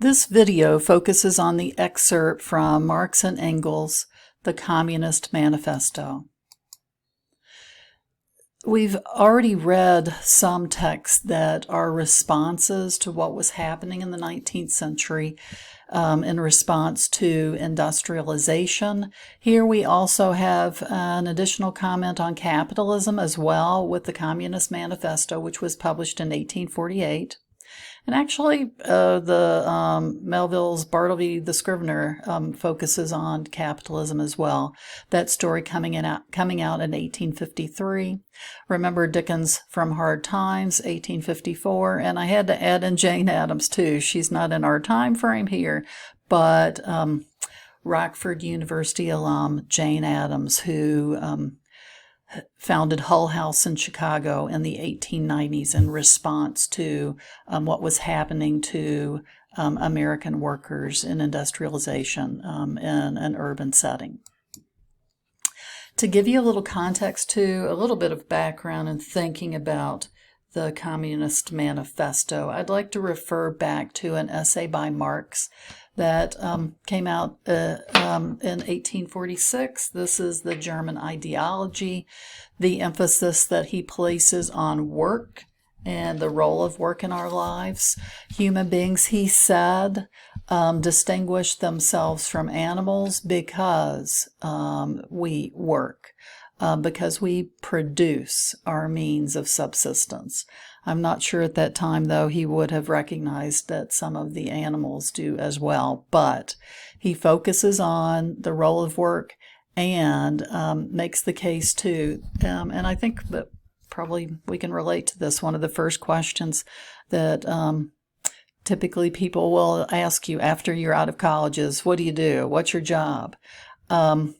This video focuses on the excerpt from Marx and Engels, the Communist Manifesto. We've already read some texts that are responses to what was happening in the 19th century in response to industrialization. Here we also have an additional comment on capitalism as well with the Communist Manifesto, which was published in 1848. And actually, Melville's Bartleby the Scrivener focuses on capitalism as well. That story coming out in 1853. Remember Dickens' From Hard Times, 1854. And I had to add in Jane Addams, too. She's not in our time frame here, but Rockford University alum Jane Addams, who founded Hull House in Chicago in the 1890s in response to what was happening to American workers in industrialization in an urban setting. To give you a little context too, a little bit of background in thinking about the Communist Manifesto, I'd like to refer back to an essay by Marx that came out in 1846. This is the German ideology, the emphasis that he places on work and the role of work in our lives. Human beings, he said, distinguish themselves from animals because we work, because we produce our means of subsistence. I'm not sure at that time, though, he would have recognized that some of the animals do as well, but he focuses on the role of work and makes the case, too. And I think that probably we can relate to this. One of the first questions that typically people will ask you after you're out of college is, what do you do? What's your job? In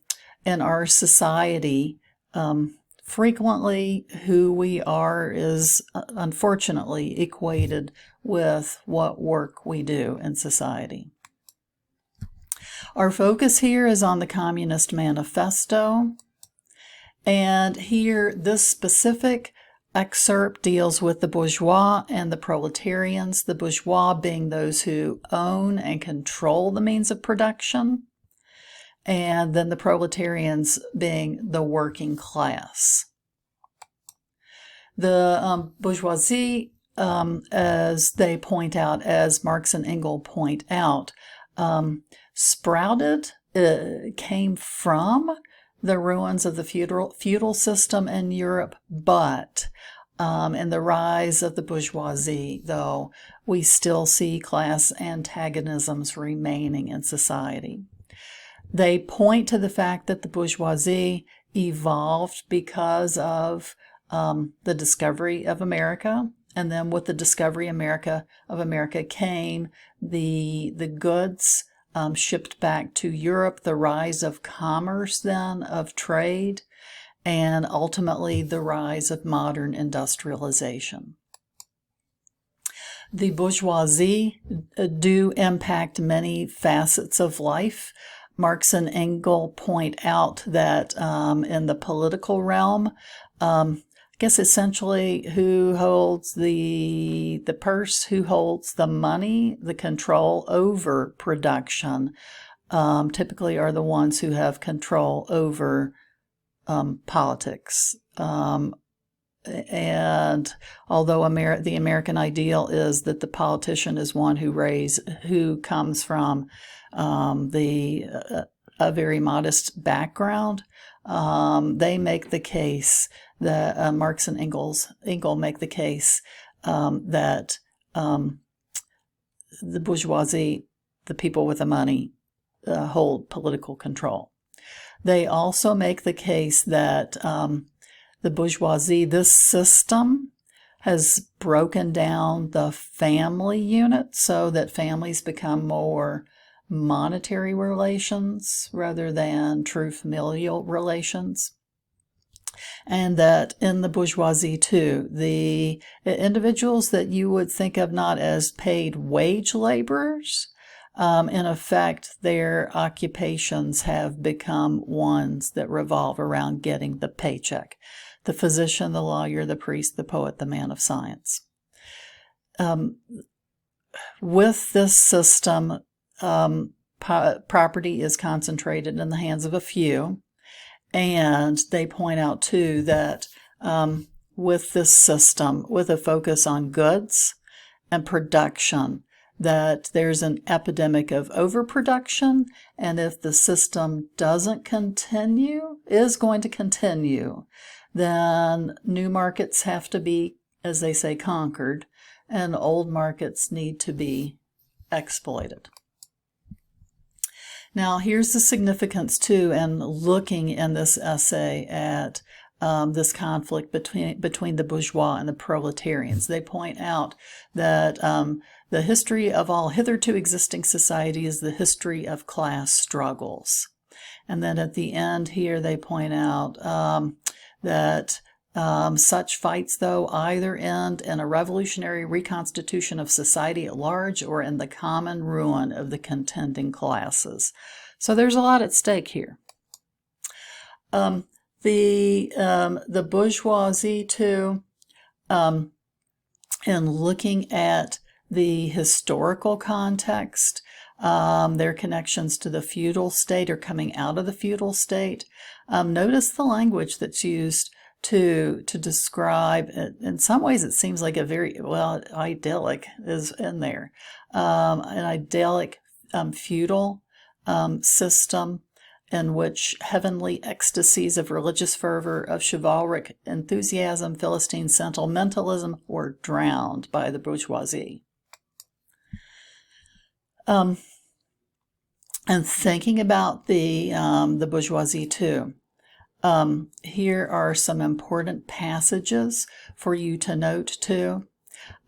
our society, frequently, who we are is unfortunately equated with what work we do in society. Our focus here is on the Communist Manifesto, and here this specific excerpt deals with the bourgeois and the proletarians, the bourgeois being those who own and control the means of production, and then the proletarians being the working class. The bourgeoisie, as they point out, as Marx and Engels point out, sprouted, came from the ruins of the feudal system in Europe, but in the rise of the bourgeoisie, though, we still see class antagonisms remaining in society. They point to the fact that the bourgeoisie evolved because of the discovery of America, and then with the discovery of America came the goods shipped back to Europe, the rise of commerce then, of trade, and ultimately the rise of modern industrialization. The bourgeoisie do impact many facets of life. Marx and Engels point out that in the political realm, I guess essentially who holds the purse, who holds the money, the control over production, typically are the ones who have control over politics. And although the American ideal is that the politician is one who comes from a very modest background, they make the case that Marx and Engels make the case that the bourgeoisie, the people with the money, hold political control. They also make the case that the bourgeoisie, this system, has broken down the family unit so that families become more monetary relations rather than true familial relations. And that in the bourgeoisie, too, the individuals that you would think of not as paid wage laborers, in effect, their occupations have become ones that revolve around getting the paycheck. The physician, the lawyer, the priest, the poet, the man of science. with this system, property is concentrated in the hands of a few. And they point out, too, that with this system, with a focus on goods and production, that there's an epidemic of overproduction, and if the system doesn't continue, is going to continue, then new markets have to be, as they say, conquered, and old markets need to be exploited. Now, here's the significance, too, and looking in this essay at this conflict between the bourgeois and the proletarians. They point out that the history of all hitherto existing society is the history of class struggles. And then at the end here, they point out that such fights, though, either end in a revolutionary reconstitution of society at large or in the common ruin of the contending classes. So there's a lot at stake here. The bourgeoisie, too, in looking at the historical context, their connections to the feudal state or coming out of the feudal state, notice the language that's used to describe, in some ways it seems like a very, well, idyllic is in there, an idyllic feudal system in which heavenly ecstasies of religious fervor, of chivalric enthusiasm, Philistine sentimentalism were drowned by the bourgeoisie. And thinking about the bourgeoisie too, here are some important passages for you to note too.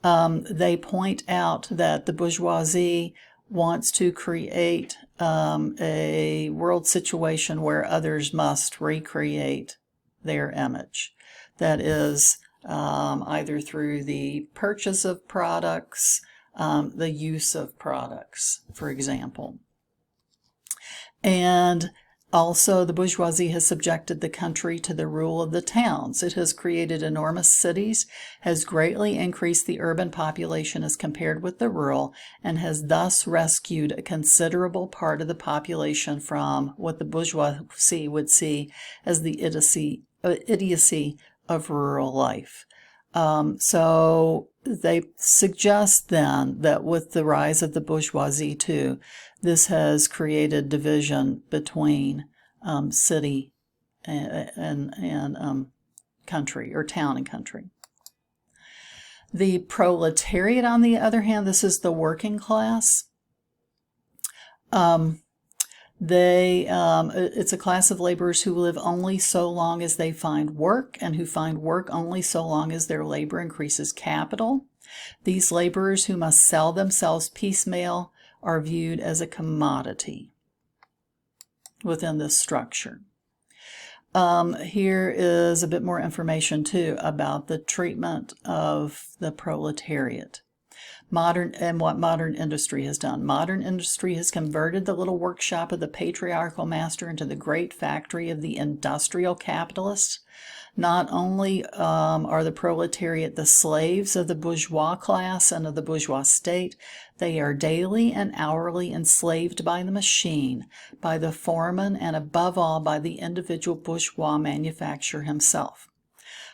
They point out that the bourgeoisie wants to create a world situation where others must recreate their image. That is either through the purchase of products, the use of products, for example. And also, the bourgeoisie has subjected the country to the rule of the towns. It has created enormous cities, has greatly increased the urban population as compared with the rural, and has thus rescued a considerable part of the population from what the bourgeoisie would see as the idiocy of rural life. So they suggest then that with the rise of the bourgeoisie too, this has created division between city and country, or town and country. The proletariat, on the other hand, this is the working class. It's a class of laborers who live only so long as they find work, and who find work only so long as their labor increases capital. These laborers, who must sell themselves piecemeal, are viewed as a commodity within this structure. Here is a bit more information too about the treatment of the proletariat. What modern industry has done. Modern industry has converted the little workshop of the patriarchal master into the great factory of the industrial capitalist. Not only are the proletariat the slaves of the bourgeois class and of the bourgeois state, they are daily and hourly enslaved by the machine, by the foreman, and above all by the individual bourgeois manufacturer himself.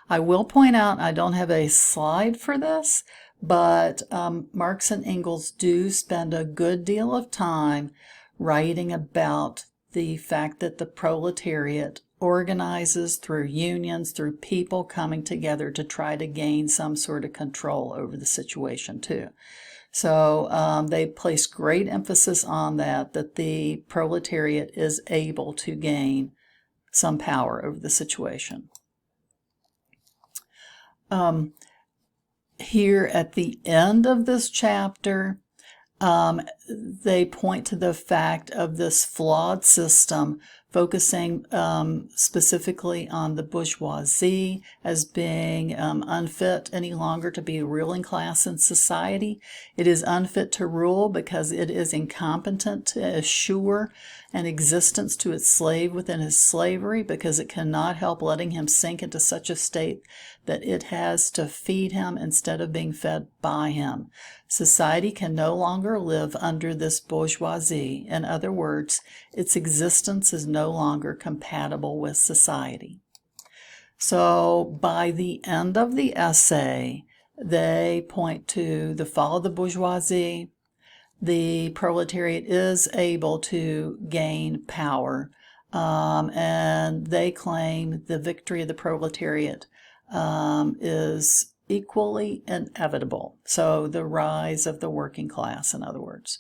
I will point out, I don't have a slide for this, but Marx and Engels do spend a good deal of time writing about the fact that the proletariat organizes through unions, through people coming together to try to gain some sort of control over the situation too. So they place great emphasis on that the proletariat is able to gain some power over the situation. Here at the end of this chapter, they point to the fact of this flawed system focusing specifically on the bourgeoisie as being unfit any longer to be a ruling class in society. It is unfit to rule because it is incompetent to assure an existence to its slave within his slavery, because it cannot help letting him sink into such a state that it has to feed him instead of being fed by him. Society can no longer live under this bourgeoisie. In other words, its existence is no longer compatible with society. So by the end of the essay, they point to the fall of the bourgeoisie. The proletariat is able to gain power, and they claim the victory of the proletariat is equally inevitable. So the rise of the working class, in other words.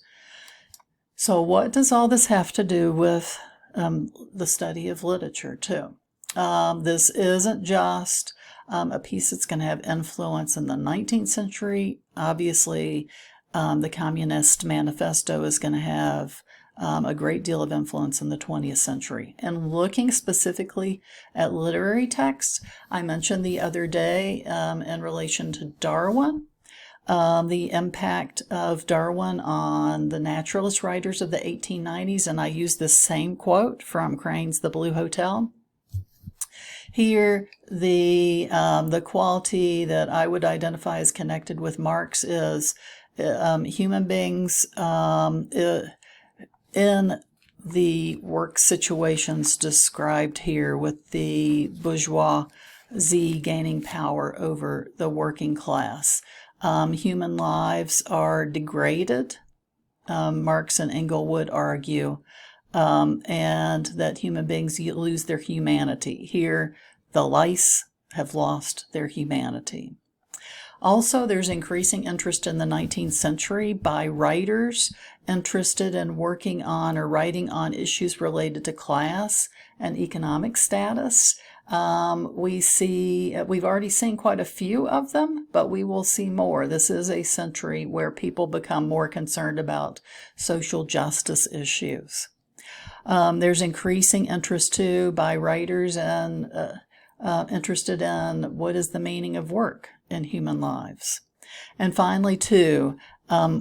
So what does all this have to do with the study of literature, too? This isn't just a piece that's going to have influence in the 19th century. Obviously, the Communist Manifesto is going to have a great deal of influence in the 20th century. And looking specifically at literary texts, I mentioned the other day in relation to Darwin, the impact of Darwin on the naturalist writers of the 1890s, and I used this same quote from Crane's The Blue Hotel. Here, the quality that I would identify as connected with Marx is human beings in the work situations described here, with the bourgeoisie gaining power over the working class. Human lives are degraded, Marx and Engels would argue, and that human beings lose their humanity. Here, the lice have lost their humanity. Also, there's increasing interest in the 19th century by writers interested in working on or writing on issues related to class and economic status. We've already seen quite a few of them, but we will see more. This is a century where people become more concerned about social justice issues. There's increasing interest, too, by writers and interested in what is the meaning of work in human lives. And finally, too,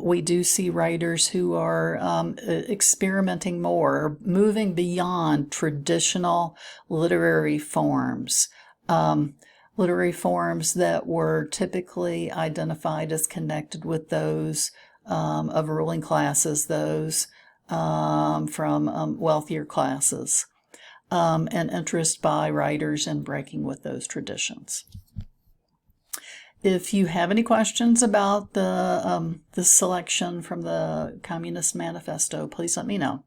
we do see writers who are experimenting more, moving beyond traditional literary forms that were typically identified as connected with those of ruling classes, those from wealthier classes, and interest by writers in breaking with those traditions. If you have any questions about this selection from the Communist Manifesto, please let me know.